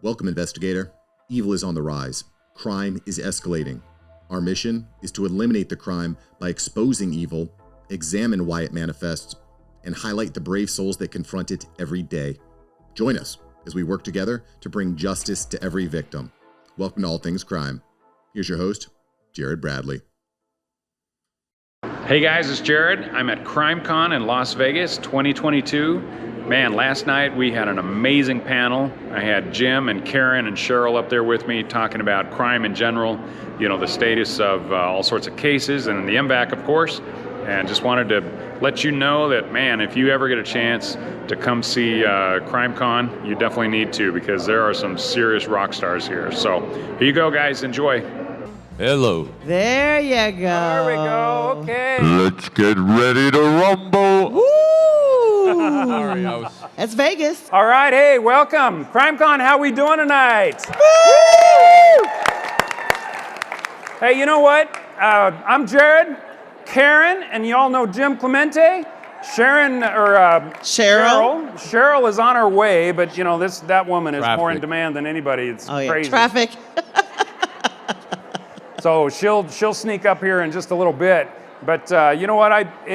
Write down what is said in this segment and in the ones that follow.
Welcome, investigator. Evil is on the rise. Crime is escalating. Our mission is to eliminate the crime by exposing evil, examine why it manifests, and highlight the brave souls that confront it every day. Join us as we work together to bring justice to every victim. Welcome to All Things Crime. Here's your host, Jared Bradley. Hey guys, it's Jared. I'm at CrimeCon in Las Vegas 2022. Man, last night we had an amazing panel. I had Jim and Karyn and Sheryl up there with me talking about crime in general, you know, the status of all sorts of cases and the Mvac, of course. And just wanted to let you know that, man, if you ever get a chance to come see CrimeCon, you definitely need to, because there are some serious rock stars here. So here you go, guys. Enjoy. Hello. There you go. There we go. Okay. Let's get ready to rumble. Woo! Sorry, That's Vegas. All right. Hey, welcome. CrimeCon, how we doing tonight? Woo! Hey, you know what? I'm Jared, Karyn, and you all know Jim Clemente. Sheryl is on her way, but you know that woman is more in demand than anybody. It's crazy. Traffic. So she'll sneak up here in just a little bit. But you know what?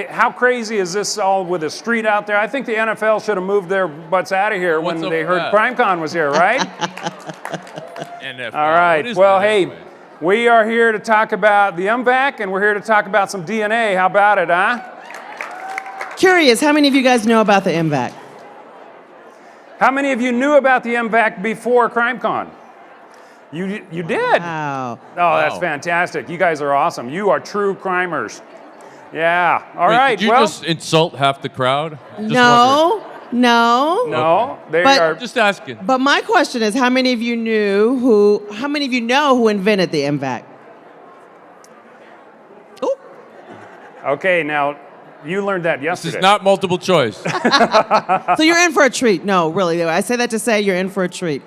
How crazy is this all with the street out there? I think the NFL should have moved their butts out of here when they heard CrimeCon was here, right? NFL. All right. Well, hey, we are here to talk about the Mvac, and we're here to talk about some DNA. How about it, huh? Curious, how many of you guys know about the Mvac? How many of you knew about the Mvac before CrimeCon? You did? Wow. Oh, that's fantastic. You guys are awesome. You are true crimers. Yeah. All right. Did you just insult half the crowd? No. They are just asking. But my question is, how many of you know who invented the Mvac? Oh. Okay, now you learned that yesterday. This is not multiple choice. So you're in for a treat. No, really. I say that to say you're in for a treat.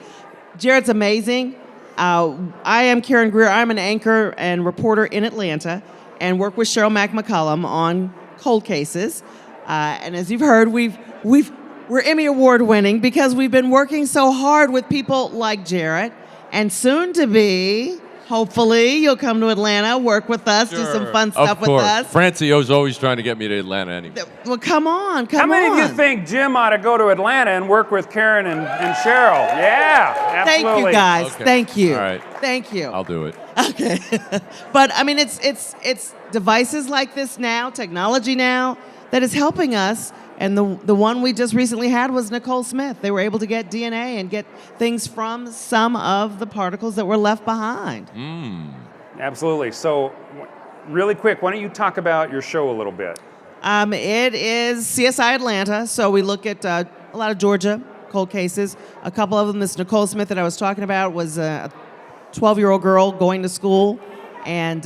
Jared's amazing. I am Karyn Greer. I'm an anchor and reporter in Atlanta and work with Sheryl McCollum on cold cases. And as you've heard, we're Emmy Award-winning because we've been working so hard with people like Jared, and soon to be, hopefully, you'll come to Atlanta, work with us, do some fun stuff with us. Francio's always trying to get me to Atlanta anyway. Well, come on. How many of you think Jim ought to go to Atlanta and work with Karyn and Sheryl? Yeah, absolutely. Thank you, guys. Okay. Thank you. All right. Thank you. I'll do it. Okay. But, I mean, it's devices like this now, technology now, that is helping us. And the one we just recently had was Nicole Smith. They were able to get DNA and get things from some of the particles that were left behind. Absolutely. So, really quick, why don't you talk about your show a little bit? It is CSI Atlanta, so we look at a lot of Georgia cold cases. A couple of them, this Nicole Smith that I was talking about, was a 12-year-old girl going to school and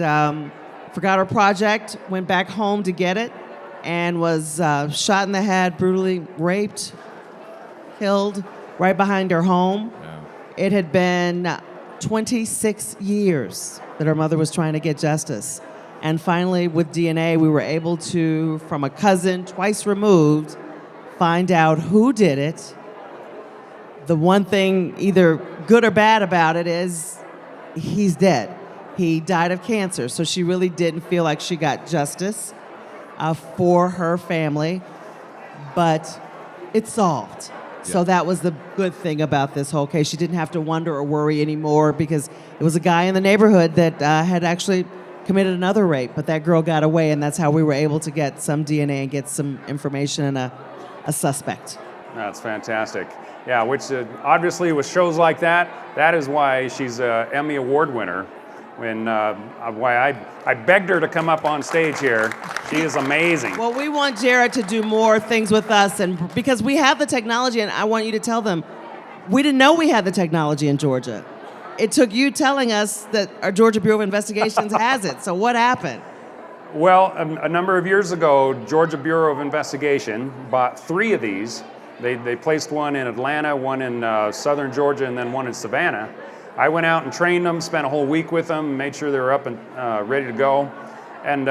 forgot her project, went back home to get it, and was shot in the head, brutally raped, killed right behind her home. Yeah. It had been 26 years that her mother was trying to get justice. And finally, with DNA, we were able to, from a cousin twice removed, find out who did it. The one thing, either good or bad about it, is he's dead. He died of cancer, so she really didn't feel like she got justice for her family, but it's solved. Yeah. So that was the good thing about this whole case. She didn't have to wonder or worry anymore because it was a guy in the neighborhood that had actually committed another rape, but that girl got away, and that's how we were able to get some DNA and get some information and a suspect. That's fantastic. Yeah, which obviously with shows like that, that is why she's an Emmy Award winner. Why I begged her to come up on stage here. She is amazing. Well, we want Jared to do more things with us, and because we have the technology, and I want you to tell them, we didn't know we had the technology in Georgia. It took you telling us that our Georgia Bureau of Investigations has it. So what happened? Well, a number of years ago, Georgia Bureau of Investigation bought 3 of these. They placed one in Atlanta, one in southern Georgia, and then one in Savannah. I went out and trained them, spent a whole week with them, made sure they were up and ready to go. And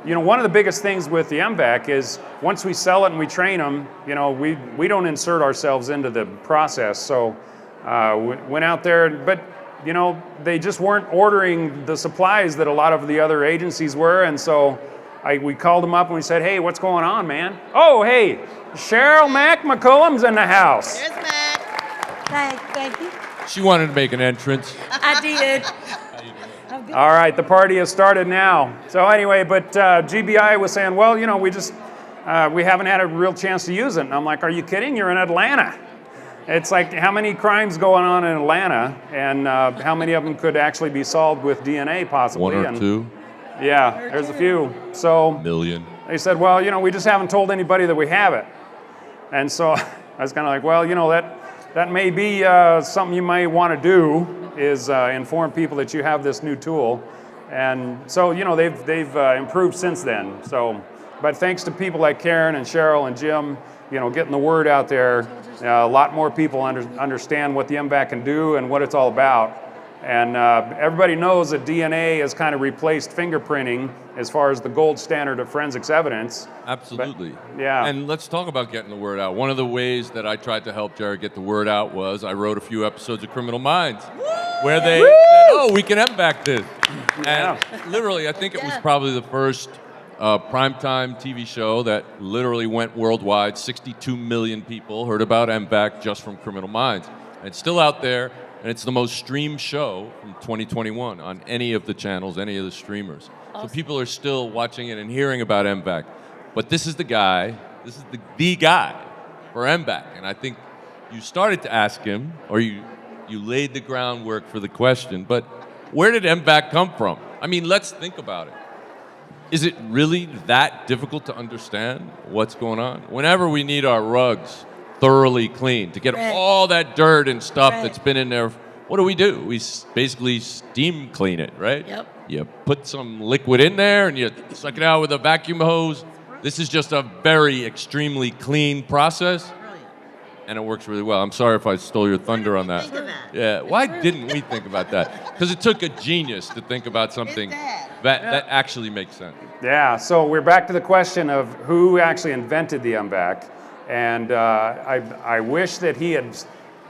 you know, one of the biggest things with the Mvac is once we sell it and we train them, you know, we don't insert ourselves into the process. So Went out there, but you know, they just weren't ordering the supplies that a lot of the other agencies were, and so we called them up and we said, hey, what's going on, man? Oh, hey, Sheryl McCollum's in the house. There's Mac. Thank you. She wanted to make an entrance. I did. All right, the party has started now. So anyway, but GBI was saying, well, you know, we haven't had a real chance to use it. And I'm like, are you kidding? You're in Atlanta. It's like, how many crimes going on in Atlanta, and how many of them could actually be solved with DNA possibly? One or two. Yeah, there's a few. So Million. they said, well, you know, we just haven't told anybody that we have it. And so I was kind of like, well, you know, that may be something you might want to do, is inform people that you have this new tool. And so, you know, they've improved since then. So, but thanks to people like Karyn and Sheryl and Jim, you know, getting the word out there, a lot more people understand what the Mvac can do and what it's all about. And everybody knows that DNA has kind of replaced fingerprinting as far as the gold standard of forensics evidence. Absolutely. But, yeah. And let's talk about getting the word out. One of the ways that I tried to help Jared get the word out was I wrote a few episodes of Criminal Minds where they said, oh, we can Mvac this. Yeah. And literally, I think it was probably the first primetime TV show that literally went worldwide. 62 million people heard about Mvac just from Criminal Minds. And it's still out there, and it's the most streamed show from 2021 on any of the channels, any of the streamers. Awesome. So people are still watching it and hearing about Mvac. But this is the guy, this is the guy for Mvac. And I think you started to ask him, or you laid the groundwork for the question, but where did Mvac come from? I mean, let's think about it. Is it really that difficult to understand what's going on? Whenever we need our rugs thoroughly cleaned, to get all that dirt and stuff that's been in there, what do? We basically steam clean it, right? Yep. You put some liquid in there and you suck it out with a vacuum hose. This is just a very extremely clean process. And it works really well. I'm sorry if I stole your thunder on that. Think of that. Yeah, why didn't we think about that? Because it took a genius to think about something that actually makes sense. Yeah, so we're back to the question of who actually invented the Mvac. And I wish that he had,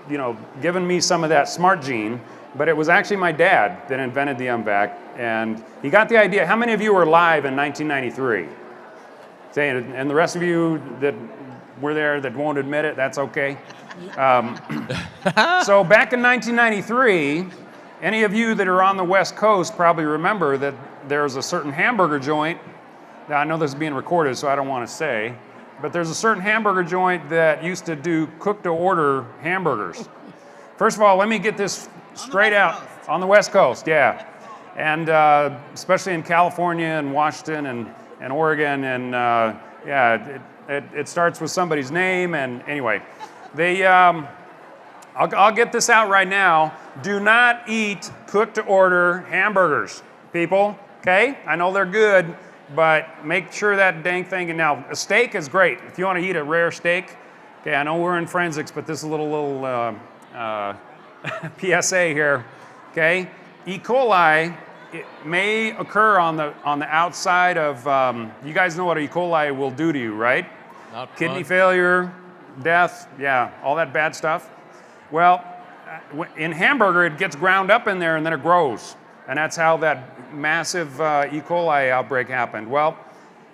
you know, given me some of that smart gene, but it was actually my dad that invented the Mvac. And he got the idea. How many of you were alive in 1993? And the rest of you that were there that won't admit it, that's okay. So back in 1993, any of you that are on the West Coast probably remember that there's a certain hamburger joint. Now, I know this is being recorded, so I don't want to say, but there's a certain hamburger joint that used to do cook-to-order hamburgers. First of all, let me get this straight out. On the West Coast, yeah. And especially in California and Washington and Oregon, and yeah, it starts with somebody's name, and anyway, they, I'll get this out right now. Do not eat cook-to-order hamburgers, people, okay? I know they're good, but make sure that dang thing, and now a steak is great. If you want to eat a rare steak, okay, I know we're in forensics, but this is a little PSA here, okay? E. coli, it may occur on the outside of, you guys know what E. coli will do to you, right? Not Kidney fun. failure, death, yeah, all that bad stuff. Well, in hamburger, it gets ground up in there and then it grows. And that's how that massive E. coli outbreak happened. Well,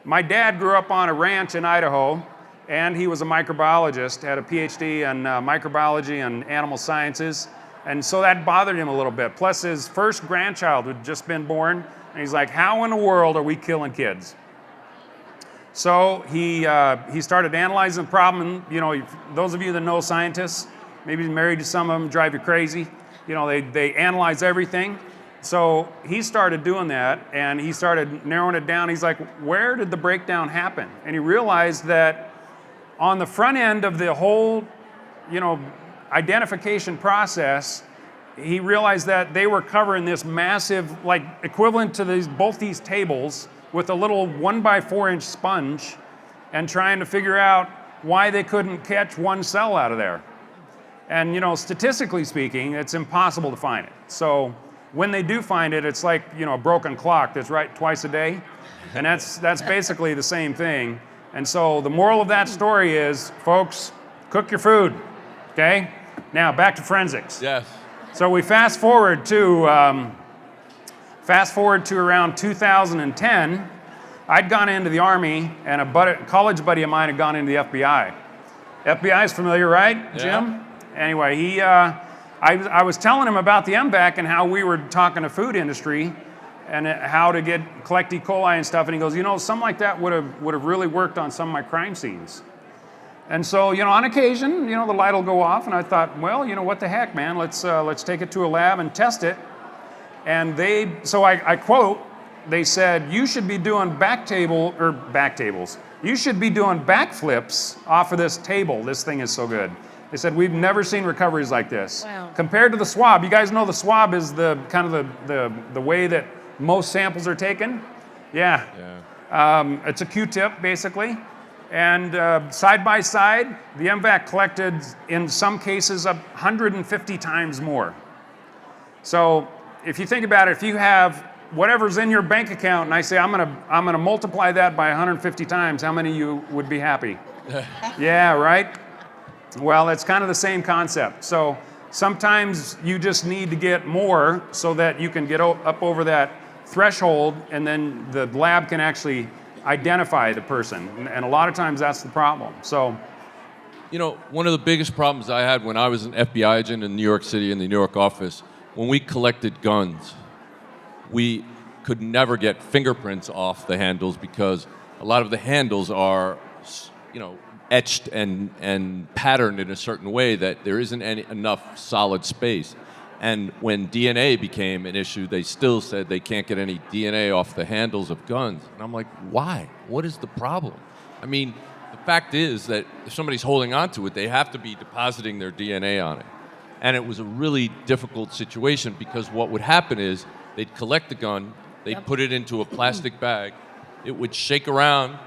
my dad grew up on a ranch in Idaho, and he was a microbiologist, had a PhD in microbiology and animal sciences. And so that bothered him a little bit. Plus his first grandchild had just been born, and he's like, how in the world are we killing kids? So he started analyzing the problem. You know, those of you that know scientists, maybe married to some of them, drive you crazy. You know, they analyze everything. So he started doing that, and he started narrowing it down. He's like, where did the breakdown happen? And he realized that on the front end of the whole, you know, identification process, he realized that they were covering this massive, like equivalent to both these tables, with a little 1x4-inch sponge, and trying to figure out why they couldn't catch one cell out of there. And you know, statistically speaking, it's impossible to find it. So when they do find it, it's like, you know, a broken clock that's right twice a day, and that's basically the same thing. And so the moral of that story is, folks, cook your food, okay? Now, back to forensics. Yes. So we fast forward to around 2010. I'd gone into the Army, and a college buddy of mine had gone into the FBI. FBI is familiar, right, Jim? Anyway, I was telling him about the MVAC and how we were talking to food industry and how to collect E. coli and stuff, and he goes, something like that would have really worked on some of my crime scenes. And so, on occasion, the light will go off, and I thought, well, what the heck, man? Let's take it to a lab and test it. And I quote, they said, you should be doing back tables. You should be doing backflips off of this table. This thing is so good. They said, we've never seen recoveries like this. Wow. Compared to the swab, you guys know the swab is the kind of the way that most samples are taken? Yeah. It's a Q-tip, basically. And side by side, the MVAC collected, in some cases, 150 times more. So if you think about it, if you have whatever's in your bank account, and I say, I'm gonna multiply that by 150 times, how many of you would be happy? Yeah, right? Well, it's kind of the same concept. So sometimes you just need to get more so that you can get up over that threshold, and then the lab can actually identify the person. And a lot of times that's the problem. So, one of the biggest problems I had when I was an FBI agent in New York City in the New York office, when we collected guns, we could never get fingerprints off the handles because a lot of the handles are, etched and patterned in a certain way that there isn't enough solid space. And when DNA became an issue, they still said they can't get any DNA off the handles of guns. And I'm like, why? What is the problem? I mean, the fact is that if somebody's holding on to it, they have to be depositing their DNA on it. And it was a really difficult situation because what would happen is they'd collect the gun, they'd put it into a plastic bag, it would shake around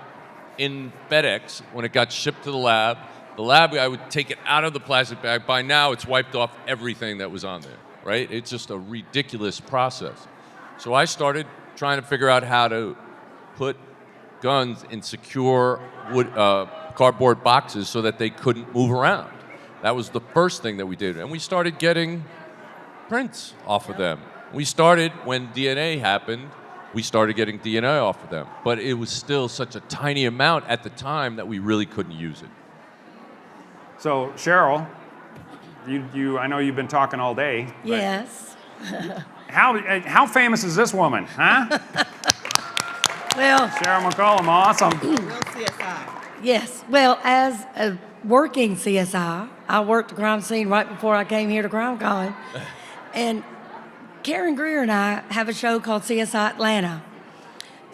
in FedEx when it got shipped to the lab. The lab guy would take it out of the plastic bag. By now, it's wiped off everything that was on there, right? It's just a ridiculous process. So I started trying to figure out how to put guns in secure cardboard boxes so that they couldn't move around. That was the first thing that we did. And we started getting prints off of them. We started, when DNA happened, we started getting DNA off of them. But it was still such a tiny amount at the time that we really couldn't use it. So Sheryl, I know you've been talking all day. Yes. How famous is this woman, huh? Well, Sheryl McCollum, awesome. Real CSI. yes. Well, as a working CSI, I worked the crime scene right before I came here to CrimeCon. And Karyn Greer and I have a show called CSI Atlanta.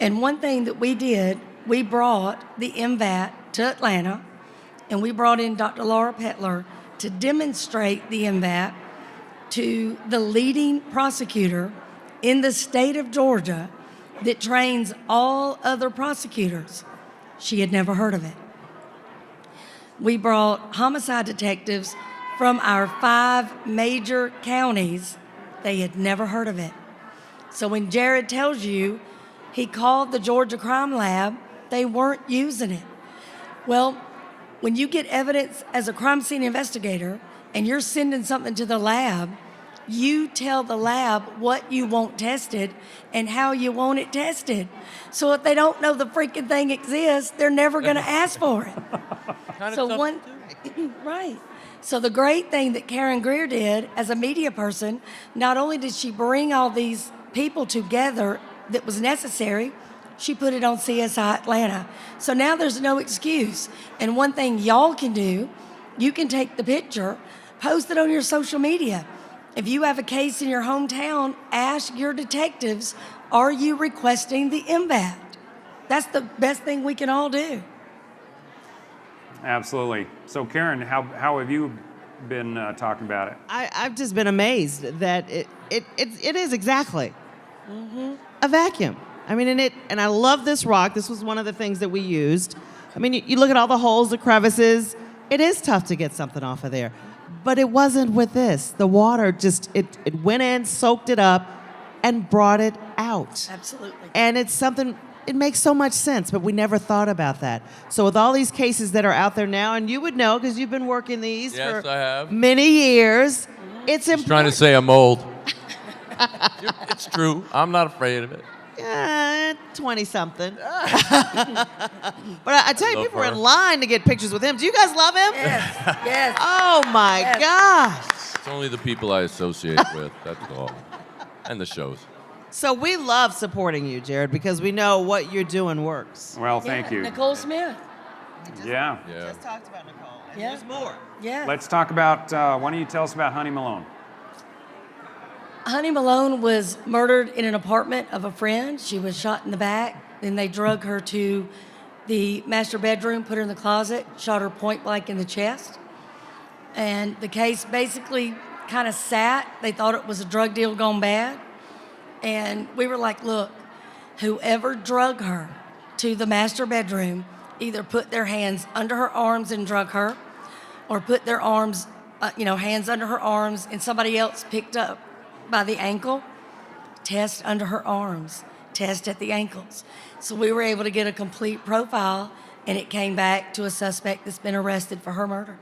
And one thing that we did, we brought the Mvac to Atlanta, and we brought in Dr. Laura Petler to demonstrate the Mvac to the leading prosecutor in the state of Georgia that trains all other prosecutors. She had never heard of it. We brought homicide detectives from our 5 major counties. They had never heard of it. So when Jared tells you he called the Georgia Crime Lab, they weren't using it. Well, when you get evidence as a crime scene investigator and you're sending something to the lab, you tell the lab what you want tested and how you want it tested. So if they don't know the freaking thing exists, they're never going to ask for it. Right. So the great thing that Karyn Greer did as a media person, not only did she bring all these people together that was necessary, she put it on CSI Atlanta. So now there's no excuse. And one thing y'all can do, you can take the picture, post it on your social media. If you have a case in your hometown, ask your detectives, are you requesting the Mvac? That's the best thing we can all do. Absolutely. So Karyn, how have you been talking about it? I've just been amazed that it is exactly a vacuum. I mean, and I love this rock. This was one of the things that we used. I mean, you look at all the holes, the crevices. It is tough to get something off of there. But it wasn't with this. The water just, it went in, soaked it up, and brought it out. Absolutely. And it's something, it makes so much sense, but we never thought about that. So with all these cases that are out there now, and you would know because you've been working these Yes, for I have. many years, it's He's important. trying to say I'm old. It's true. I'm not afraid of it. 20-something. But I tell you, Love people are in her. line to get pictures with him. Do you guys love him? Yes, yes. Oh my Yes. gosh. It's only the people I associate with. That's all. And the shows. So we love supporting you, Jared, because we know what you're doing works. Well, thank Yeah, you. Nicole Smith. Yeah. Yeah. Just talked about Nicole. And Yeah. there's more. Yeah. Let's talk about, why don't you tell us about Honey Malone? Honey Malone was murdered in an apartment of a friend. She was shot in the back. Then they drug her to the master bedroom, put her in the closet, shot her point blank in the chest. And the case basically kind of sat. They thought it was a drug deal gone bad. And we were like, look, whoever drug her to the master bedroom either put their hands under her arms and drug her, or put their arms, hands under her arms, and somebody else picked up by the ankle, test under her arms, test at the ankles. So we were able to get a complete profile, and it came back to a suspect that's been arrested for her murder.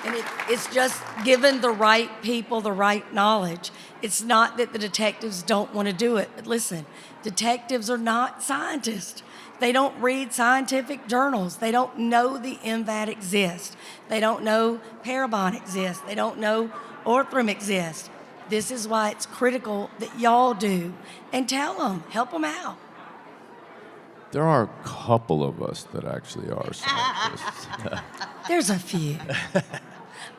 And it's just given the right people the right knowledge. It's not that the detectives don't want to do it, but listen, detectives are not scientists. They don't read scientific journals. They don't know the MVAT exists. They don't know Parabon exists. They don't know Orthram exists. This is why it's critical that y'all do. And tell them, help them out. There are a couple of us that actually are scientists. There's a few.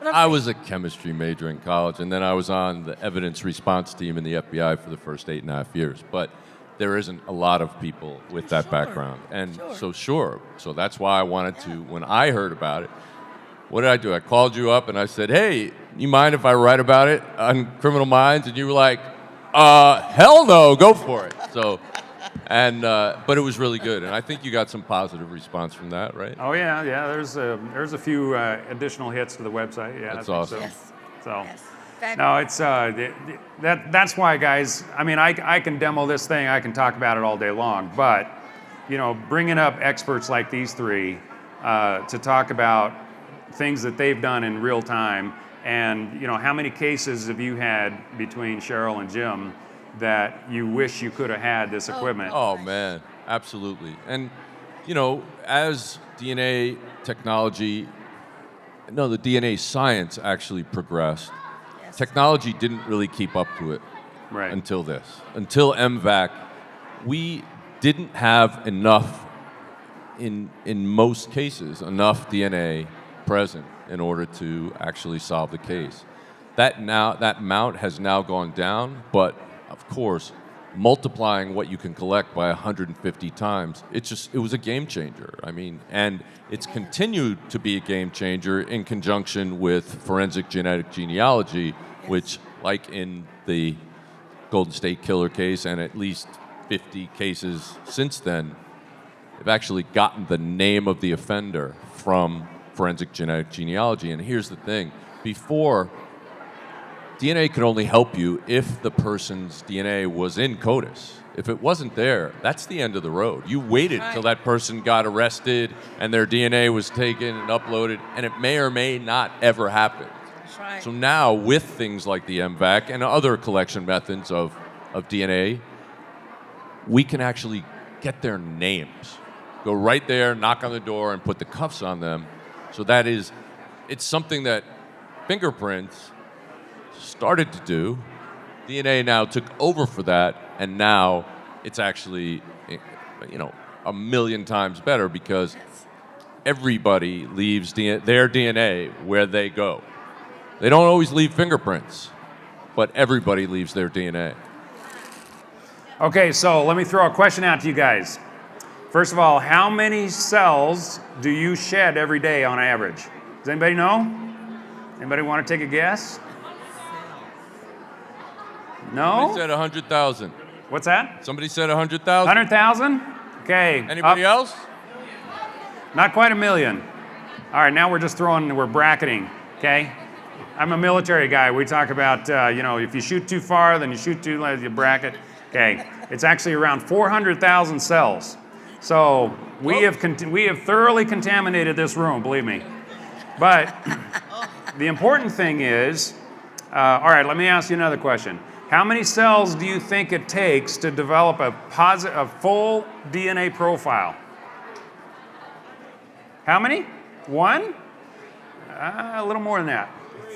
I was a chemistry major in college, and then I was on the evidence response team in the FBI for the first 8.5 years. But there isn't a lot of people with that background. And so that's why I wanted to, when I heard about it, what did I do? I called you up and I said, hey, you mind if I write about it on Criminal Minds? And you were like, hell no, go for it. So, but it was really good. And I think you got some positive response from that, right? Oh yeah. There's a few additional hits to the website. Yeah, That's I think awesome. So. Yes. So. Yes. No, it's that's why, guys. I mean, I can demo this thing. I can talk about it all day long. But bringing up experts like these three to talk about things that they've done in real time, and how many cases have you had between Sheryl and Jim that you wish you could have had this equipment? Oh, man, absolutely. And, as DNA technology, the DNA science actually progressed. Yes. Technology didn't really keep up to it Right. until Until MVAC, we didn't have enough, in most cases, enough DNA present in order to actually solve the case. That amount has now gone down, but of course, multiplying what you can collect by 150 times, it was a game changer. I mean, and it's continued to be a game changer in conjunction with forensic genetic genealogy, which, like in the Golden State Killer case and at least 50 cases since then, have actually gotten the name of the offender from forensic genetic genealogy. And here's the thing, before, DNA could only help you if the person's DNA was in CODIS. If it wasn't there, that's the end of the road. You waited till that person got arrested and their DNA was taken and uploaded, and it may or may not ever happen. That's right. So now, with things like the MVAC and other collection methods of DNA, we can actually get their names. Go right there, knock on the door, and put the cuffs on them. So it's something that fingerprints started to do. DNA now took over for that, and now it's actually, a million times better because everybody leaves their DNA where they go. They don't always leave fingerprints, but everybody leaves their DNA. Okay, so let me throw a question out to you guys. First of all, how many cells do you shed every day on average? Does anybody know? Anybody want to take a guess? No? Somebody said 100,000. What's that? Somebody said 100,000. 100,000? Okay. Anybody else? Not quite a million. All right, now we're bracketing, okay? I'm a military guy. We talk about, if you shoot too far, then you shoot too low, you bracket. Okay, it's actually around 400,000 cells. So we have thoroughly contaminated this room, believe me. But the important thing is, all right, let me ask you another question. How many cells do you think it takes to develop a full DNA profile? How many? 1? A little more than that.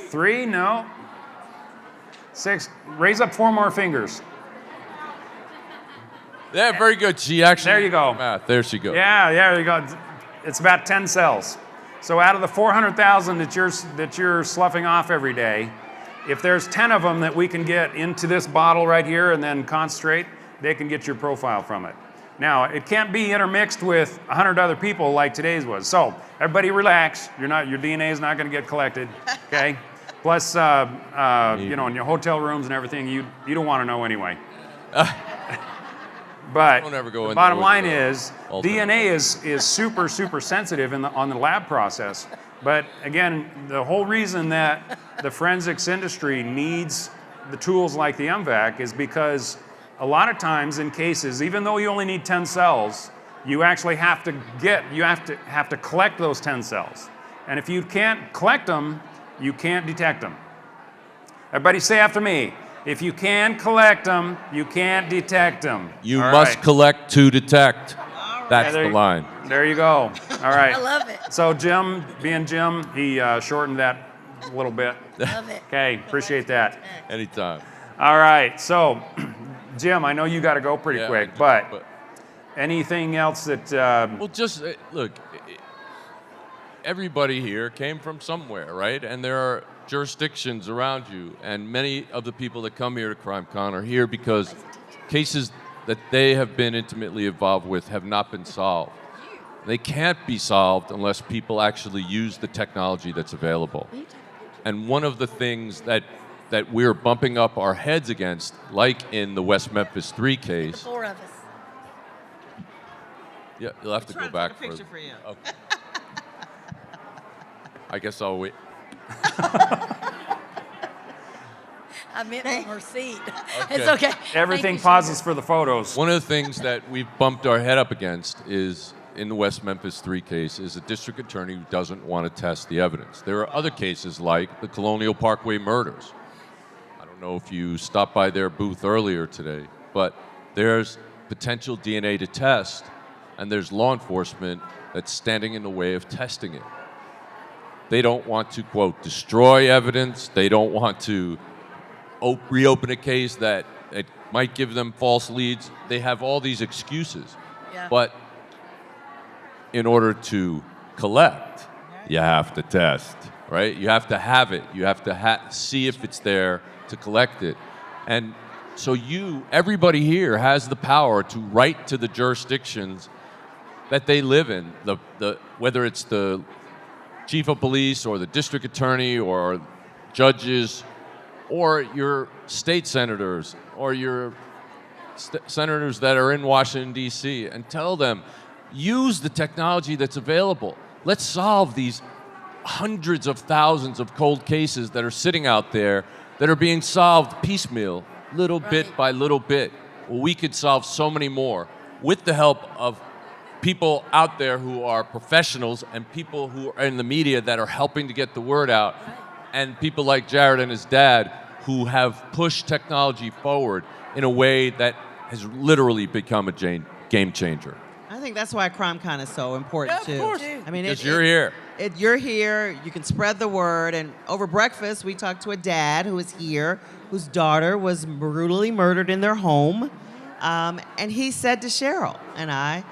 3? No. 6. Raise up 4 more fingers. Yeah, very good. She actually. There you go. Math. There she goes. Yeah, there you go. It's about 10 cells. So out of the 400,000 that you're sloughing off every day, if there's 10 of them that we can get into this bottle right here and then concentrate, they can get your profile from it. Now, it can't be intermixed with 100 other people like today's was. So everybody relax. Your DNA is not going to get collected, okay? Plus, in your hotel rooms and everything, you don't want to know anyway. But Don't ever go the in bottom there with line the is DNA is super, super sensitive on the lab process. But again, the whole reason that the forensics industry needs the tools like the MVAC is because a lot of times in cases, even though you only need 10 cells, you actually have to collect those 10 cells. And if you can't collect them, you can't detect them. Everybody say after me. If you can collect them, you can't detect them. You All must right. collect to detect. That's Yeah, the line. There you go. All right. I love it. So Jim, being Jim, he shortened that a little bit. Love it. Okay, appreciate that. Anytime. All right, so Jim, I know you got to go pretty Yeah, quick, I do, but anything else that? Well, just look. Everybody here came from somewhere, right? And there are jurisdictions around you, and many of the people that come here to CrimeCon are here because cases that they have been intimately involved with have not been solved. They can't be solved unless people actually use the technology that's available. And one of the things that we're bumping up our heads against, like in the West Memphis 3 The case. 4 of us. Yeah, you'll have to go back for you. Okay. I guess I'll wait. I meant from her seat. Okay. It's okay. Everything Thank you, pauses for the photos. One of the things that we've bumped our head up against is, in the West Memphis 3 case, is a district attorney who doesn't want to test the evidence. There are other cases like the Colonial Parkway murders. I don't know if you stopped by their booth earlier today, but there's potential DNA to test, and there's law enforcement that's standing in the way of testing it. They don't want to, quote, destroy evidence. They don't want to reopen a case that it might give them false leads. They have all these excuses. Yeah. But in order to collect, you have to test, right? You have to have it. You have to see if it's there to collect it. And so everybody here has the power to write to the jurisdictions that they live in, whether it's the chief of police or the district attorney or judges or your state senators or your senators that are in Washington, D.C., and tell them, use the technology that's available. Let's solve these hundreds of thousands of cold cases that are sitting out there that are being solved piecemeal, little bit by little bit. Well, we could solve so many more with the help of people out there who are professionals and people who are in the media that are helping to get the word out, and people like Jared and his dad who have pushed technology forward in a way that has literally become a game changer. I think that's why CrimeCon is so important too. Of course. I mean, Because you're here. You're here. You can spread the word. And over breakfast, we talked to a dad who is here, whose daughter was brutally murdered in their home, and he said to Sheryl and I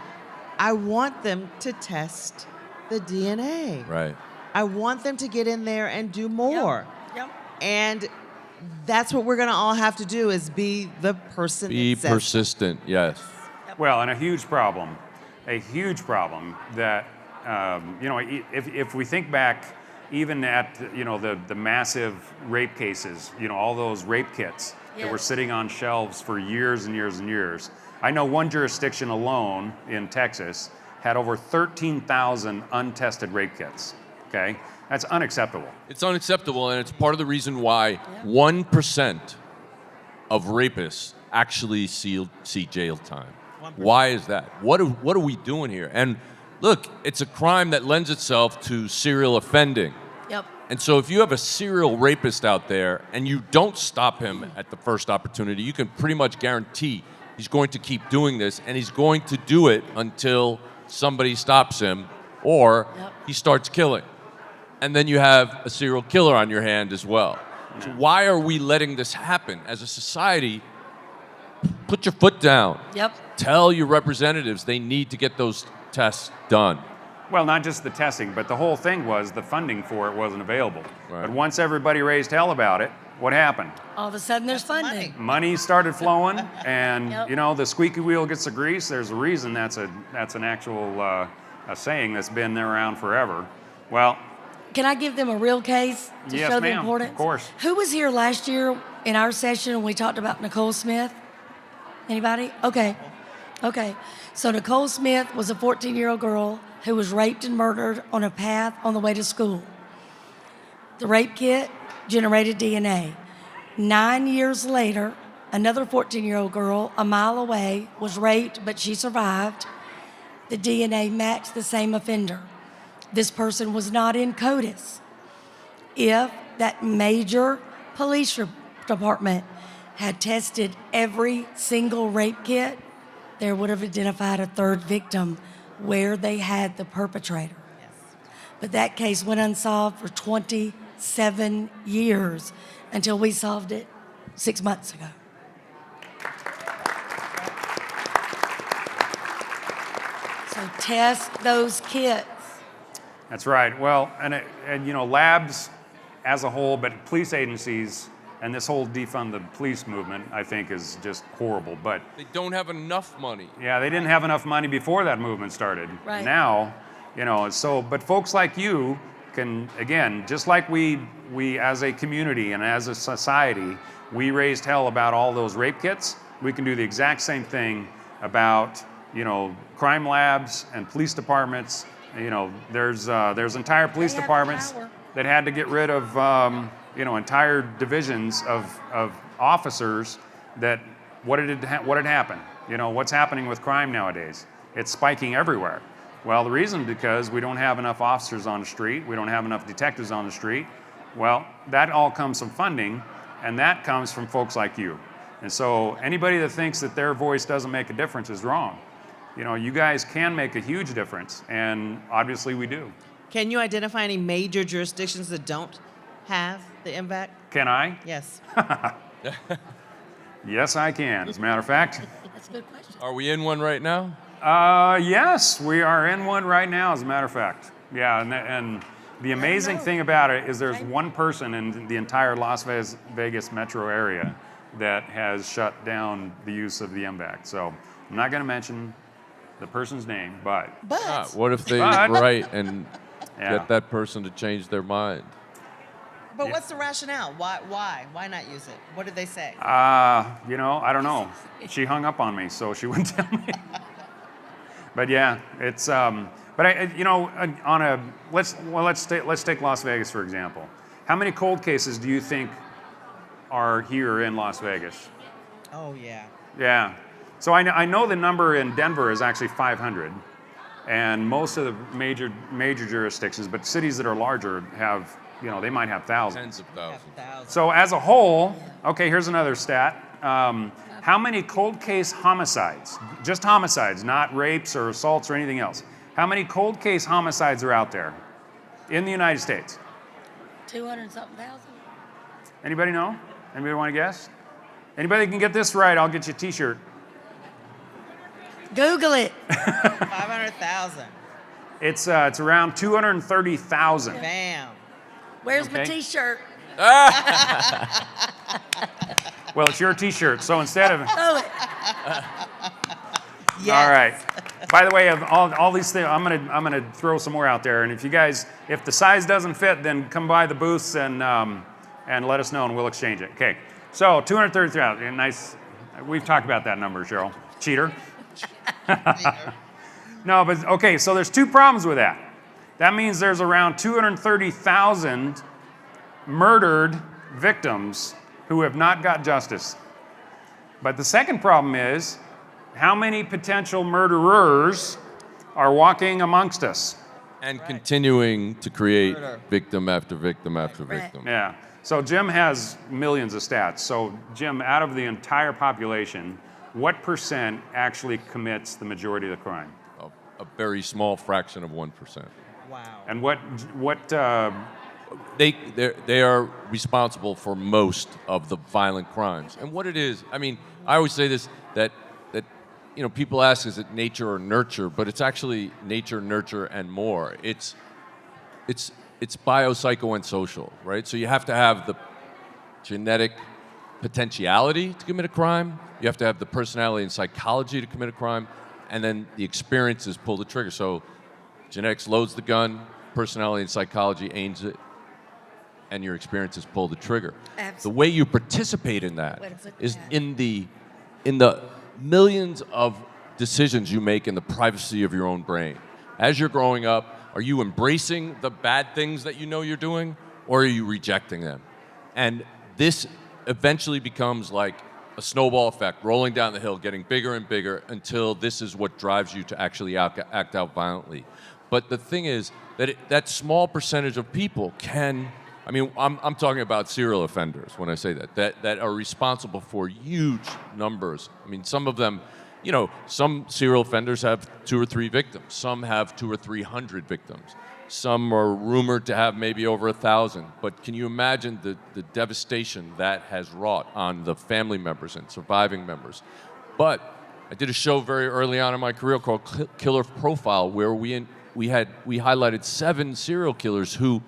want them to test the DNA. Right. I want them to get in there and do more. Yep. And that's what we're going to all have to do is be the person Be that says persistent, yes. Well, and a huge problem that, if we think back even at, the massive rape cases, all those rape kits that were sitting on shelves for years and years and years. I know one jurisdiction alone in Texas had over 13,000 untested rape kits. Okay, that's unacceptable. It's unacceptable, and it's part of the reason why 1% of rapists actually see jail time. 1%. Why is that? What are we doing here? And look, it's a crime that lends itself to serial offending. Yep. And so if you have a serial rapist out there and you don't stop him at the first opportunity, you can pretty much guarantee he's going to keep doing this, and he's going to do it until somebody stops him or he starts killing. And then you have a serial killer on your hand as well. So why are we letting this happen? As a society, put your foot down. Yep. Tell your representatives they need to get those tests done. Well, not just the testing, but the whole thing was the funding for it wasn't available. Right. But once everybody raised hell about it, what happened? All of a sudden, there's funding. Money started flowing, and Yep. you know, the squeaky wheel gets the grease. There's a reason that's an actual a saying that's been there around forever. Well, Can I give them a real case to Yes, show the ma'am. importance? Of course. Who was here last year in our session when we talked about Nicole Smith? Anybody? Okay. Okay. So Nicole Smith was a 14-year-old girl who was raped and murdered on a path on the way to school. The rape kit generated DNA. 9 years later, another 14-year-old girl a mile away was raped, but she survived. The DNA matched the same offender. This person was not in CODIS. If that major police department had tested every single rape kit, they would have identified a third victim where they had the perpetrator. But that case went unsolved for 27 years until we solved it 6 months ago. So test those kits. that's right. Well, and you know, labs as a whole, but police agencies and this whole defund the police movement, I think, is just horrible. But They don't have enough money. yeah, they didn't have enough money before that movement started. Right. Now, you know, so, but folks like you can, again, just like we as a community and as a society, we raised hell about all those rape kits, we can do the exact same thing about, you know, crime labs and police departments. You know, there's entire police They have the departments power. that had to get rid of, you know, entire divisions of officers that, what had happened? You know, what's happening with crime nowadays? It's spiking everywhere. Well, the reason because we don't have enough officers on the street, we don't have enough detectives on the street. Well, that all comes from funding, and that comes from folks like you. And so anybody that thinks that their voice doesn't make a difference is wrong. You know, you guys can make a huge difference, and obviously we do. Can you identify any major jurisdictions that don't have the MVAC? Can I? Yes. Yes, I can, as a matter of fact. That's a good question. Are we in one right now? Yes, we are in one right now, as a matter of fact. Yeah, and the amazing thing about it is there's one person in the entire Las Vegas metro area that has shut down the use of the MVAC. So I'm not going to mention the person's name, but Ah, what if they But- write and Yeah. get that person to change their mind? But what's the rationale? Why? Why not use it? What did they say? you know, I don't know. She hung up on me, so she wouldn't tell me. But yeah, it's but you know, let's take Las Vegas for example. How many cold cases do you think are here in Las Vegas? Oh, yeah. Yeah. So I know the number in Denver is actually 500, and most of the major jurisdictions, but cities that are larger have, you know, they might have thousands. Tens of thousands. Thousands. So as a whole, okay, here's another stat. How many cold case homicides, just homicides, not rapes or assaults or anything else, how many cold case homicides are out there in the United States? 200-something thousand. Anybody know? Anybody want to guess? Anybody that can get this right, I'll get you a t-shirt. Google it. 500,000. It's around 230,000. Bam. Where's my Okay. T-shirt? Well, it's your t-shirt, so instead of... Throw it. Yes. All right. By the way, of all these things, I'm gonna throw some more out there. And if you guys, if the size doesn't fit, then come by the booths and let us know, and we'll exchange it. Okay. So 233,000. Nice. We've talked about that number, Cheryl. Cheater. No, but okay. So there's two problems with that. That means there's around 230,000 murdered victims who have not got justice. But the second problem is, how many potential murderers are walking amongst us? And continuing to create victim after victim after victim. Yeah. So Jim has millions of stats. So Jim, out of the entire population, what percent actually commits the majority of the crime? A very small fraction of 1%. Wow. And what They are responsible for most of the violent crimes. And what it is, I mean, I always say this, that people ask, is it nature or nurture? But it's actually nature, nurture, and more. It's bio, psycho, and social, right? So you have to have the genetic potentiality to commit a crime. You have to have the personality and psychology to commit a crime. And then the experiences pull the trigger. So genetics loads the gun, personality and psychology aims it, and your experiences pull the trigger. Absolutely. The way you participate in that is in the millions of decisions you make in the privacy of your own brain. As you're growing up, are you embracing the bad things that you know you're doing, or are you rejecting them? And this eventually becomes like a snowball effect, rolling down the hill, getting bigger and bigger until this is what drives you to actually act out violently. But the thing is that that small percentage of people can, I mean, I'm talking about serial offenders when I say that are responsible for huge numbers. I mean, some of them, some serial offenders have 2 or 3 victims. Some have 200 or 300 victims. Some are rumored to have maybe over 1,000. But can you imagine the devastation that has wrought on the family members and surviving members? But I did a show very early on in my career called Killer Profile, where we highlighted 7 serial killers who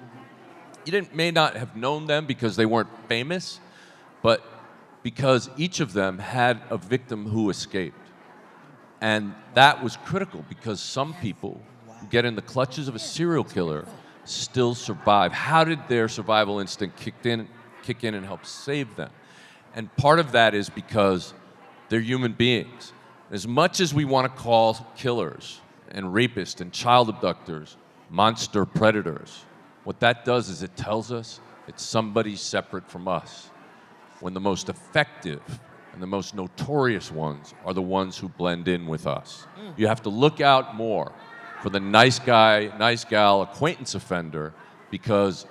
you may not have known them because they weren't famous, but because each of them had a victim who escaped. And that was critical because some people who get in the clutches of a serial killer still survive. How did their survival instinct kick in and help save them? And part of that is because they're human beings. As much as we want to call killers and rapists and child abductors monster predators, what that does is it tells us it's somebody separate from us, when the most effective and the most notorious ones are the ones who blend in with us. You have to look out more for the nice guy, nice gal, acquaintance offender, because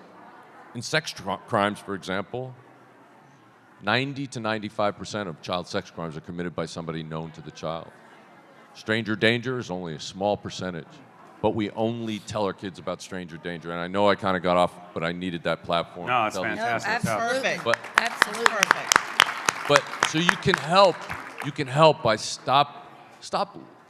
in sex crimes, for example, 90 to 95% of child sex crimes are committed by somebody known to the child. Stranger danger is only a small percentage, but we only tell our kids about stranger danger. And I know I kind of got off, but I needed that platform. No, it's fantastic. No, absolutely. But, Absolutely. Perfect. but so you can help by stop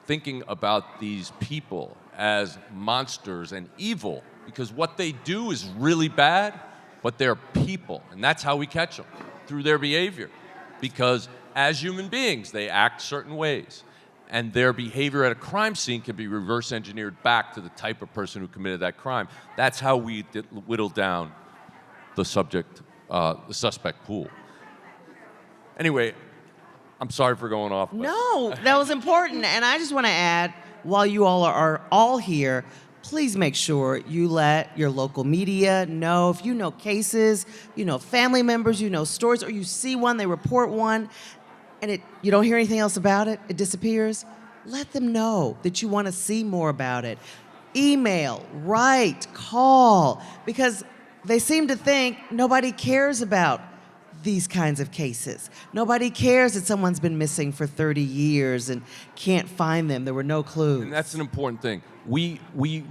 thinking about these people as monsters and evil, because what they do is really bad, but they're people, and that's how we catch them, through their behavior. Because as human beings, they act certain ways, and their behavior at a crime scene can be reverse engineered back to the type of person who committed that crime. That's how we whittle down the suspect pool. Anyway, I'm sorry for going off. But No, that was important. And I just want to add, while you all are all here, please make sure you let your local media know. If you know cases, you know family members, you know stories, or you see one, they report one, and you don't hear anything else about it, it disappears, let them know that you want to see more about it. Email, write, call, because they seem to think nobody cares about these kinds of cases. Nobody cares that someone's been missing for 30 years and can't find them. There were no clues. And that's an important thing. We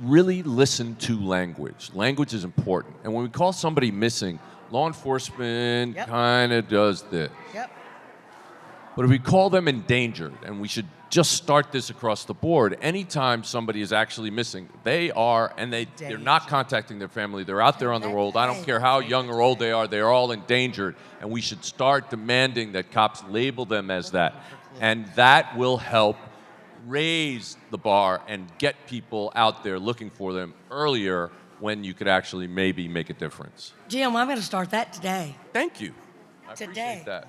really listen to language. Language is important. And when we call somebody missing, law enforcement kind of does this. Yep. But if we call them endangered, and we should just start this across the board, anytime somebody is actually missing, they're not contacting their family, they're out there on the road. I don't care how young or old they are all endangered, and we should start demanding that cops label them as that. And that will help raise the bar and get people out there looking for them earlier, when you could actually maybe make a difference. Jim, I'm going to start that today. Thank you. I Today. appreciate that.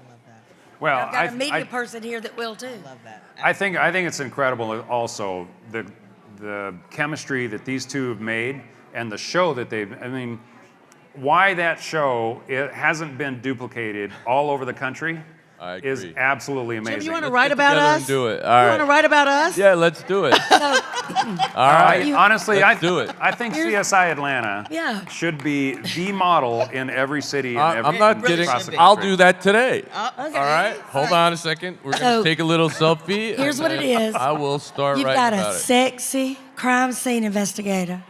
Well, I've got a media person here that will too. Love that. I think it's incredible also the chemistry that these two have made and the show that I mean, why that show it hasn't been duplicated all over the country is absolutely amazing. Jim, you want to Let's write get about together us? and do it. You All right. want to write about us? Yeah, let's do it. All right. Honestly, Let's do it. I think CSI Atlanta Yeah. should be the model in every city. And every I'm not really kidding. should be. I'll do that today. Okay. All right. Hold on a second. We're So, going to take a little selfie. here's and what it then is. I will start You've writing got about a it. sexy crime scene investigator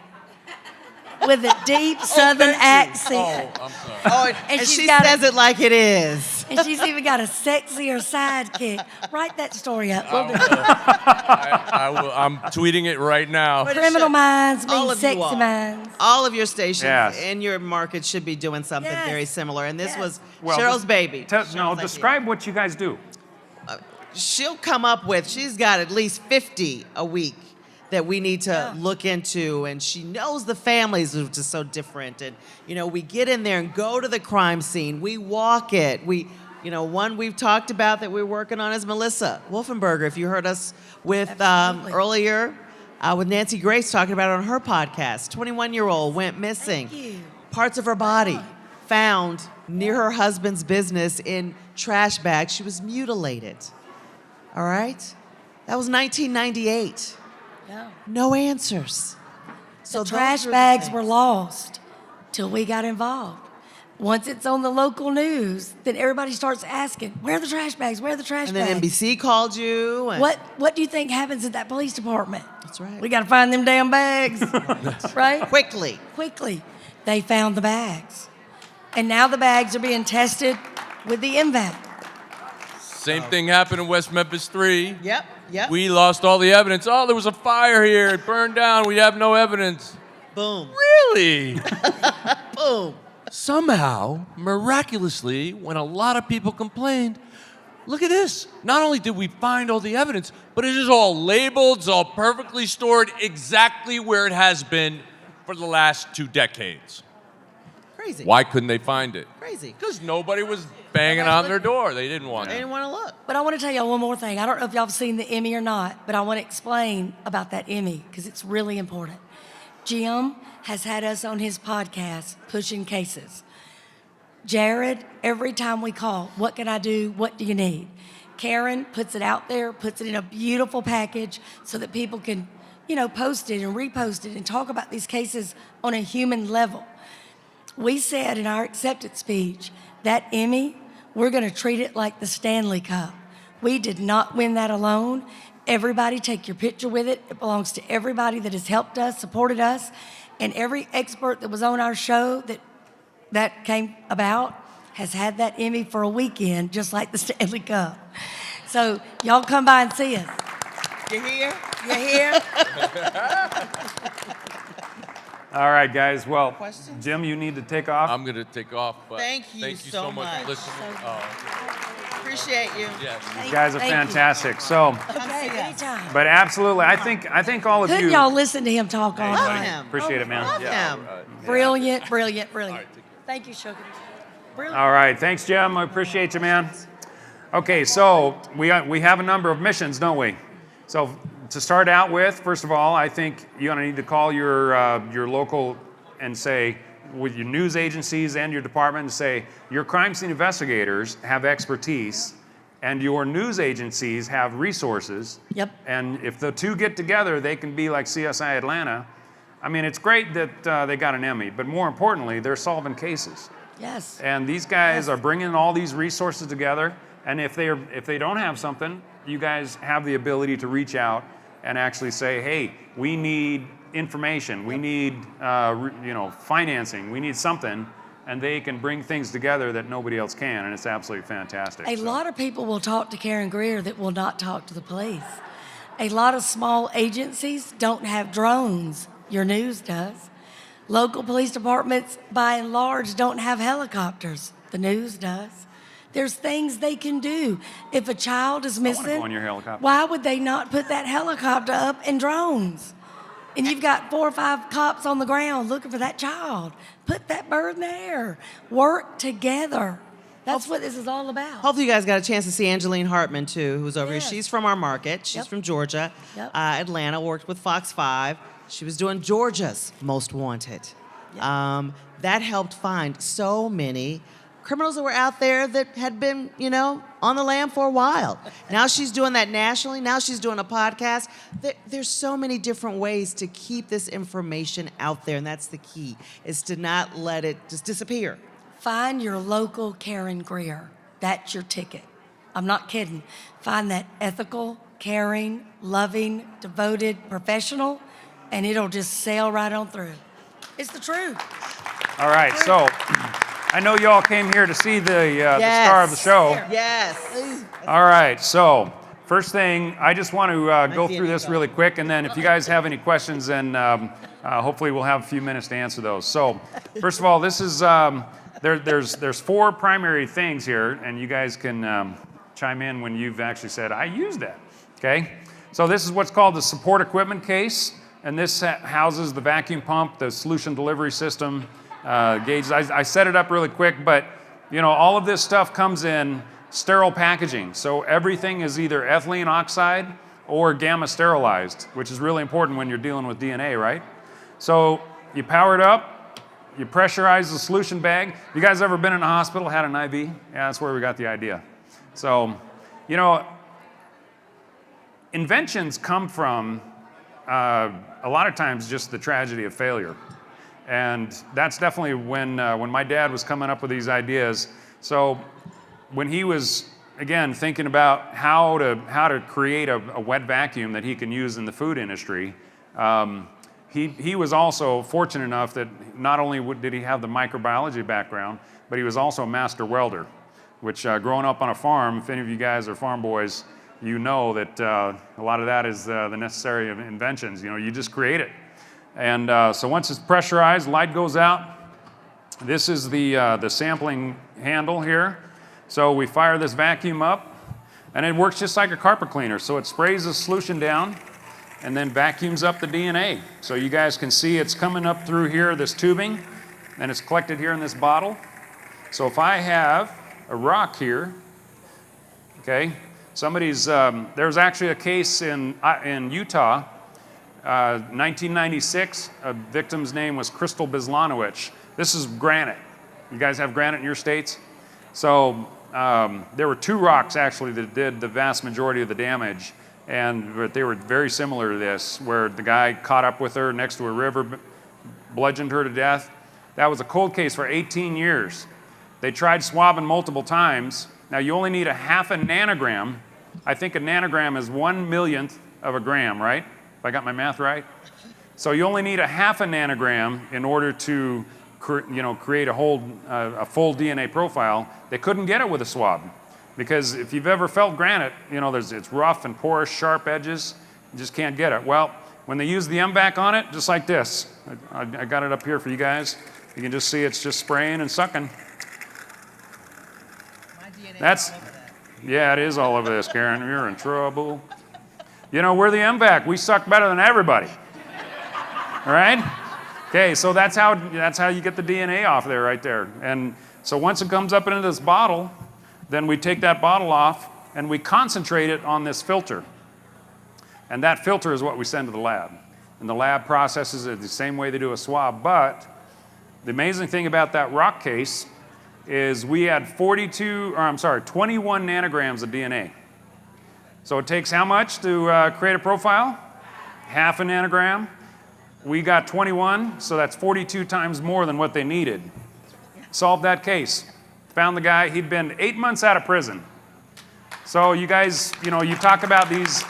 with a deep Southern accent. I'm sorry. Oh, And and she's she got says it like it is. And she's even got a sexier sidekick. Write that story up. We'll do it. I will. I'm tweeting it right now. Criminal Minds All means of you sexy all. minds. All of your stations Yes. in your market should be doing something Yes. very similar. And this Yes. was Well, Cheryl's baby. No, Cheryl's idea. describe what you guys do. She'll come up with, she's got at least 50 a week that we need to look into, and she knows the families, which is so different. And we get in there and go to the crime scene. We walk it. One we've talked about that we're working on is Melissa Wolfenberger. If you heard us with Absolutely. earlier with Nancy Grace talking about it on her podcast, 21-year-old went missing. Thank you. Parts of her body found near her husband's business in trash bags. She was mutilated. All right? That was 1998. Yeah. No answers. So those trash are the bags things. were lost till we got involved. Once it's on the local news, then everybody starts asking, where are the trash bags? Where are the trash And then bags? NBC called you. And What do you think happens at that police department? That's right. We got to find them damn bags, right? Quickly. Quickly, they found the bags. And now the bags are being tested with the Mvac. Same thing happened in West Memphis 3. Yep. We lost all the evidence. Oh, there was a fire here. It burned down. We have no evidence. Boom. Really? Boom. Somehow, miraculously, when a lot of people complained, look at this. Not only did we find all the evidence, but it is all labeled, it's all perfectly stored exactly where it has been for the last 2 decades. Crazy. Why couldn't they find it? Crazy. Because nobody was banging on their door. They didn't want They it. didn't want to look. But I want to tell y'all one more thing. I don't know if y'all have seen the Emmy or not, but I want to explain about that Emmy because it's really important. Jim has had us on his podcast pushing cases. Jared, every time we call, what can I do? What do you need? Karyn puts it out there, puts it in a beautiful package so that people can, post it and repost it and talk about these cases on a human level. We said in our acceptance speech, that Emmy, we're going to treat it like the Stanley Cup. We did not win that alone. Everybody take your picture with it. It belongs to everybody that has helped us, supported us, and every expert that was on our show that came about has had that Emmy for a weekend, just like the Stanley Cup. So y'all come by and see us. You hear? You hear? All right, guys. Well, Questions? Jim, you need to take off. I'm going to take off. But Thank you so so much for much. listening. Appreciate you. Yes. you guys are Thank you. fantastic. So, Okay, anytime. but absolutely, I think all of Couldn't you. y'all listen to him talk all Love night? him. Appreciate it, man. Love him. Brilliant, brilliant, brilliant. Thank you, Sugar. Brilliant. All right, thanks, Jim. I appreciate you, man. Okay, so we have a number of missions, don't we? So to start out with, first of all, I think you're gonna need to call your local and say, with your news agencies and your department, and say your crime scene investigators have expertise, and your news agencies have resources. Yep. And if the two get together, they can be like CSI Atlanta. I mean, it's great that they got an Emmy, but more importantly, they're solving cases. Yes. And these guys are bringing all these resources together. And if they don't have something, you guys have the ability to reach out and actually say, hey, we need information, we need financing, we need something, and they can bring things together that nobody else can, and it's absolutely fantastic. A lot of people will talk to Karyn Greer that will not talk to the police. A lot of small agencies don't have drones. Your news does. Local police departments, by and large, don't have helicopters. The news does. There's things they can do. If a child is missing, go on your helicopter. why would they not put that helicopter up in drones? And you've got 4 or 5 cops on the ground looking for that child. Put that bird in the air. Work together. That's what this is all about. Hopefully you guys got a chance to see Angeline Hartman, too, who's over Yes. here. She's from our market. She's Yep. from Georgia, Yep. Atlanta, worked with Fox 5. She was doing Georgia's Most Wanted. That helped find so many criminals that were out there that had been, on the lam for a while. Now she's doing that nationally. Now she's doing a podcast. There's so many different ways to keep this information out there, and that's the key, is to not let it just disappear. Find your local Karyn Greer. That's your ticket. I'm not kidding. Find that ethical, caring, loving, devoted professional, and it'll just sail right on through. It's the truth. All right, so I know you all came here to see the star of the show. Yes. All right, so first thing, I just want to go through this really quick, and then if you guys have any questions, then hopefully we'll have a few minutes to answer those. So first of all, this is, there's 4 primary things here, and you guys can chime in when you've actually said, I used that, okay? So this is what's called the support equipment case, and this houses the vacuum pump, the solution delivery system, gauges. I set it up really quick, but all of this stuff comes in sterile packaging. So everything is either ethylene oxide or gamma sterilized, which is really important when you're dealing with DNA, right? So you power it up, you pressurize the solution bag. You guys ever been in a hospital, had an IV? Yeah, that's where we got the idea. So, inventions come from a lot of times just the tragedy of failure. And that's definitely when my dad was coming up with these ideas. So when he was, again, thinking about how to create a wet vacuum that he can use in the food industry, he was also fortunate enough that not only did he have the microbiology background, but he was also a master welder, which growing up on a farm, if any of you guys are farm boys, you know that a lot of that is the necessary inventions. You just create it. And so once it's pressurized, light goes out. This is the sampling handle here. So we fire this vacuum up, and it works just like a carpet cleaner. So it sprays the solution down and then vacuums up the DNA. So you guys can see it's coming up through here, this tubing, and it's collected here in this bottle. So if I have a rock here, okay, there's actually a case in Utah, 1996, a victim's name was Crystal Bislanowicz. This is granite. You guys have granite in your states? So there were 2 rocks actually that did the vast majority of the damage, but they were very similar to this, where the guy caught up with her next to a river, bludgeoned her to death. That was a cold case for 18 years. They tried swabbing multiple times. Now you only need a half a nanogram. I think a nanogram is 1/1,000,000th of a gram, right? If I got my math right. So you only need a half a nanogram in order to create a full DNA profile. They couldn't get it with a swab, because if you've ever felt granite, it's rough and porous, sharp edges. You just can't get it. Well, when they use the Mvac on it, just like this, I got it up here for you guys. You can just see it's just spraying and sucking. My DNA That's, all over that. Yeah, it is all over this, Karyn. You're in trouble. We're the Mvac. We suck better than everybody. All right? Okay, so that's how you get the DNA off there, right there. And so once it comes up into this bottle, then we take that bottle off and we concentrate it on this filter. And that filter is what we send to the lab. And the lab processes it the same way they do a swab. But the amazing thing about that rock case is we had 21 nanograms of DNA. So it takes how much to create a profile? Half a nanogram. We got 21, so that's 42 times more than what they needed. Solved that case. Found the guy. He'd been 8 months out of prison. So you guys, you talk about these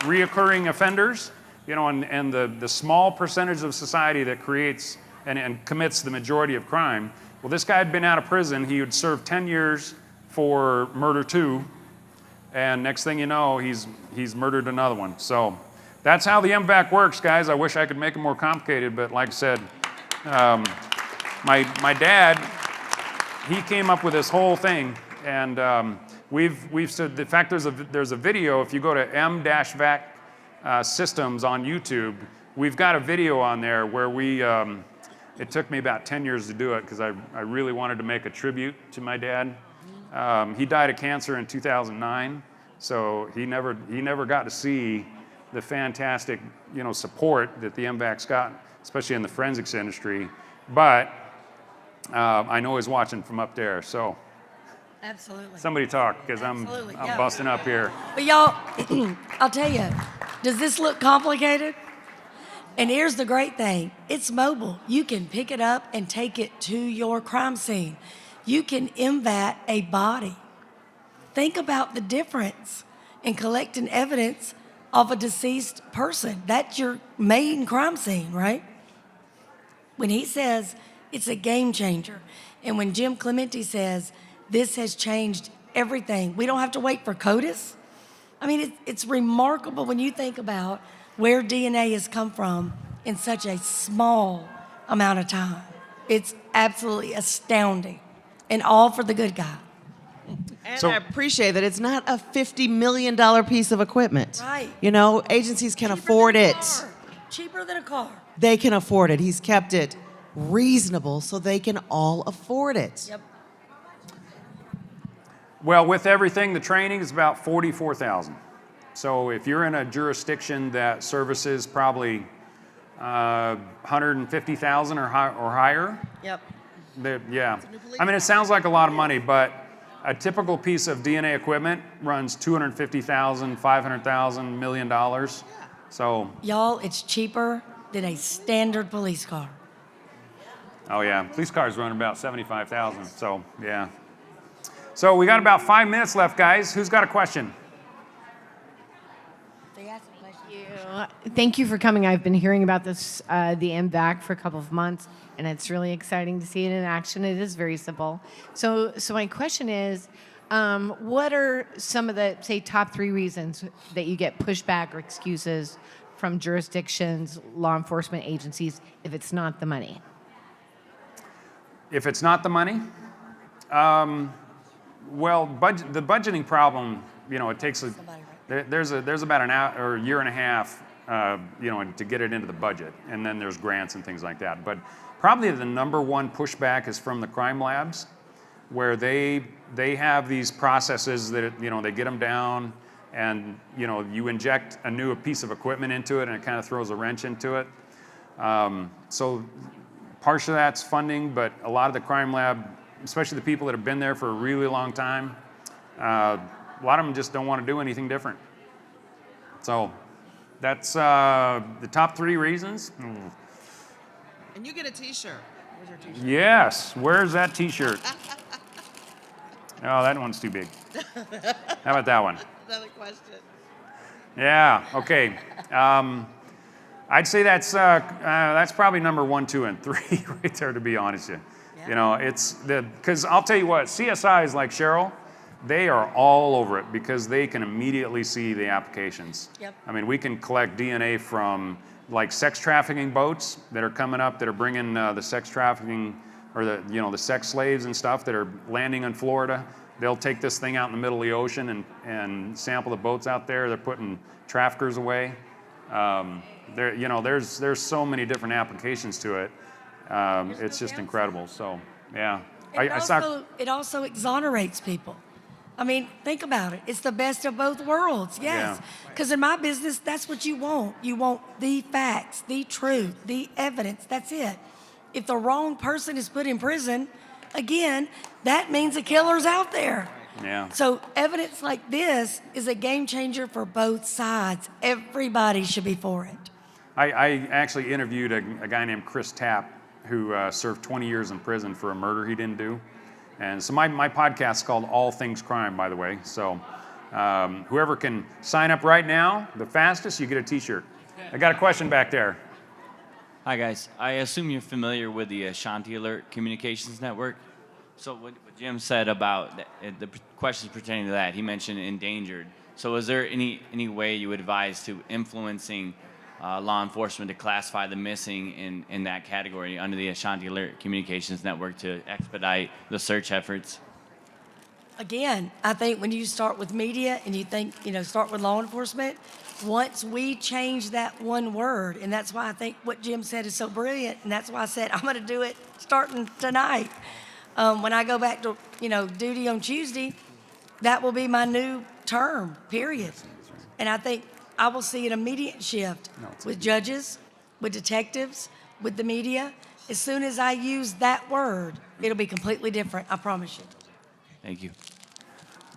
reoccurring offenders, and the small percentage of society that creates and commits the majority of crime. Well, this guy had been out of prison. He would serve 10 years for murder 2, and next thing you know, he's murdered another one. So that's how the Mvac works, guys. I wish I could make it more complicated, but like I said, my dad, he came up with this whole thing, and we've said, in fact, there's a video. If you go to M-Vac Systems on YouTube, we've got a video on there where it took me about 10 years to do it, because I really wanted to make a tribute to my dad. He died of cancer in 2009, so he never got to see the fantastic, support that the MVAC's got, especially in the forensics industry. But I know he's watching from up there, so Absolutely. somebody talk, because I'm busting up here. But y'all, I'll tell you, does this look complicated? And here's the great thing. It's mobile. You can pick it up and take it to your crime scene. You can MVAC a body. Think about the difference in collecting evidence of a deceased person. That's your main crime scene, right? When he says it's a game changer, and when Jim Clemente says this has changed everything, we don't have to wait for CODIS. I mean, it's remarkable when you think about where DNA has come from in such a small amount of time. It's absolutely astounding, and all for the good guy. And So- I appreciate that it's not a $50 million piece of equipment. Right. Agencies can Cheaper afford than a it. car. Cheaper than a car. They can afford it. He's kept it reasonable so they can all afford it. Yep. Well, with everything, the training is about $44,000. So if you're in a jurisdiction that services probably 150,000 or higher, Yep. yeah. I mean, it sounds like a lot of money, but a typical piece of DNA equipment runs $250,000, $500,000, $1 million. So, Y'all, it's cheaper than a standard police car. oh yeah, police cars run about $75,000. So, yeah. So we got about 5 minutes left, guys. Who's got a question? Thank you for coming. I've been hearing about this, the MVAC, for a couple of months, and it's really exciting to see it in action. It is very simple. So my question is, what are some of the, say, top 3 reasons that you get pushback or excuses from jurisdictions, law enforcement agencies, if it's not the money? If it's not the money, well, the budgeting problem, it takes there's about an hour or a year and a half, to get it into the budget, and then there's grants and things like that. But probably the number one pushback is from the crime labs, where they have these processes that they get them down, and you inject a new piece of equipment into it, and it kind of throws a wrench into it. So partially that's funding, but a lot of the crime lab, especially the people that have been there for a really long time, a lot of them just don't want to do anything different. So that's the top 3 reasons. And you get a T-shirt. Where's your T-shirt? Yes, where's that T-shirt? Oh, that one's too big. How about that one? Another question. Yeah, okay. I'd say that's probably number 1, 2, and 3 right there, to be honest with you. Because I'll tell you what, CSIs like Sheryl, they are all over it because they can immediately see the applications. Yep. I mean, we can collect DNA from like sex trafficking boats that are coming up that are bringing the sex trafficking or the sex slaves and stuff that are landing in Florida. They'll take this thing out in the middle of the ocean and sample the boats out there. They're putting traffickers away. There's so many different applications to it. It's just incredible. So, yeah. It also exonerates people. I mean, think about it. It's the best of both worlds, yes. Because in my business, that's what you want. You want the facts, the truth, the evidence. That's it. If the wrong person is put in prison, again, that means a killer's out there. Yeah. So evidence like this is a game changer for both sides. Everybody should be for it. I actually interviewed a guy named Chris Tapp who served 20 years in prison for a murder he didn't do. And so my podcast is called All Things Crime, by the way. So whoever can sign up right now, the fastest, you get a T-shirt. I got a question back there. Hi, guys. I assume you're familiar with the Ashanti Alert Communications Network. So what Jim said about the questions pertaining to that, he mentioned endangered. So is there any way you would advise to influencing law enforcement to classify the missing in that category under the Ashanti Alert Communications Network to expedite the search efforts? Again, I think when you start with media and you think, start with law enforcement, once we change that one word, and that's why I think what Jim said is so brilliant, and that's why I said I'm going to do it starting tonight. When I go back to, duty on Tuesday, that will be my new term, period. And I think I will see an immediate shift with judges, with detectives, with the media. As soon as I use that word, it'll be completely different, I promise you. Thank you.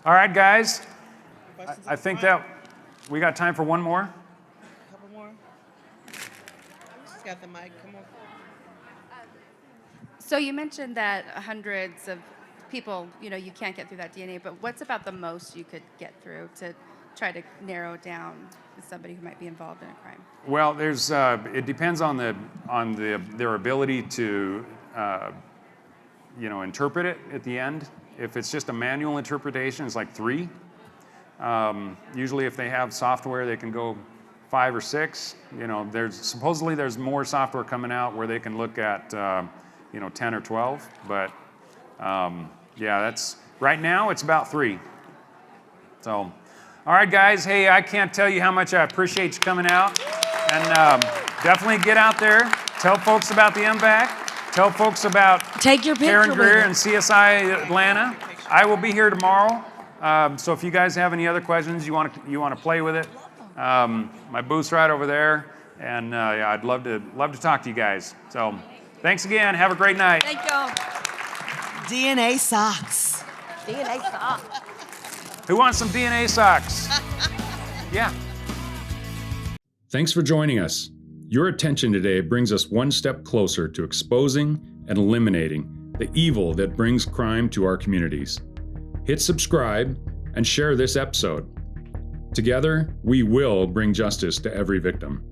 All right, guys. I think that we got time for one more. Couple more. Just got the mic. Come on. So you mentioned that hundreds of people, you can't get through that DNA, but what's about the most you could get through to try to narrow down somebody who might be involved in a crime? Well, it depends on their ability to interpret it at the end. If it's just a manual interpretation, it's like 3. Usually, if they have software, they can go 5 or 6. There's more software coming out where they can look at 10 or 12. But that's right now. It's about 3. So. All right, guys. Hey, I can't tell you how much I appreciate you coming out. And definitely get out there. Tell folks about the MVAC. Tell folks about Take your picture Karyn Greer with and CSI Atlanta. I will be here tomorrow. So if you guys have any other questions, you want to play with it, my booth's right over there. And I'd love to talk to you guys. So thanks again. Have a great night. Thank y'all. DNA socks. DNA socks. Who wants some DNA socks? Yeah. Thanks for joining us. Your attention today brings us one step closer to exposing and eliminating the evil that brings crime to our communities. Hit subscribe and share this episode. Together, we will bring justice to every victim.